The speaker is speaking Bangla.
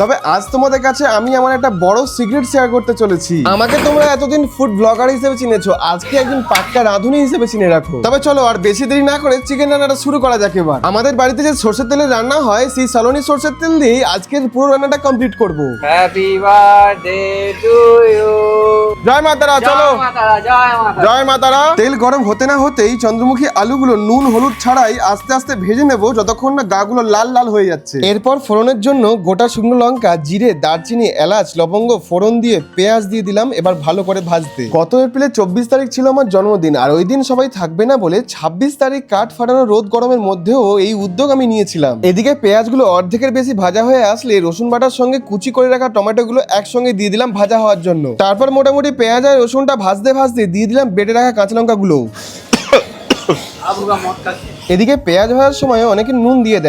তবে আজ তোমাদের কাছে আমি আমার একটা বড় সিক্রেট শেয়ার করতে চলেছি। আমাকে তোমরা এতদিন ফুড ব্লগার হিসেবে চিনেছো, আজকে একদিন পাক্কা রাঁধুনি হিসেবে চিনে রাখো। তবে চলো আর বেশি দেরি না করে চিকেন রান্নাটা শুরু করা যাক এবার। আমাদের বাড়িতে যে সরষের তেলের রান্না হয় সেই সালোনি সরষের তেল দিয়ে আজকের পুরো রান্নাটা কমপ্লিট করব। Happy birthday to you. জয় মা তারা, চলো জয় মাতা। জয় মা তারা। তেল গরম হতে না হতেই চন্দ্রমুখী আলুগুলো নুন হলুদ ছাড়াই আস্তে আস্তে ভেজে নেব যতক্ষণ না গাগুলো লাল লাল হয়ে যাচ্ছে। এরপর ফোড়নের জন্য গোটা শুকনো লঙ্কা, জিরে, দারচিনি, এলাচ, লবঙ্গ ফোড়ন দিয়ে পেঁয়াজ দিয়ে দিলাম এবার ভালো করে ভাজতে। গত এপ্রিলে 24 তারিখ ছিল আমার জন্মদিন, আর ওই দিন সবাই থাকবে না বলে 26 তারিখ কাঠ ফাটানো রোদ গরমের মধ্যেও এই উদ্যোগ আমি নিয়েছিলাম। এদিকে পেঁয়াজগুলো অর্ধেকের বেশি ভাজা হয়ে আসলে রসুন বাটার সঙ্গে কুচি করে রাখা টমেটোগুলো একসঙ্গে দিয়ে দিলাম ভাজা হওয়ার জন্য। তারপর মোটামুটি পেঁয়াজ আর রসুনটা ভাজতে ভাজতে দিয়ে দিলাম বেটে রাখা কাঁচা লঙ্কাগুলো। এদিকে পেঁয়াজ ভাজার সময় অনেকে নুন দিয়ে দেয়,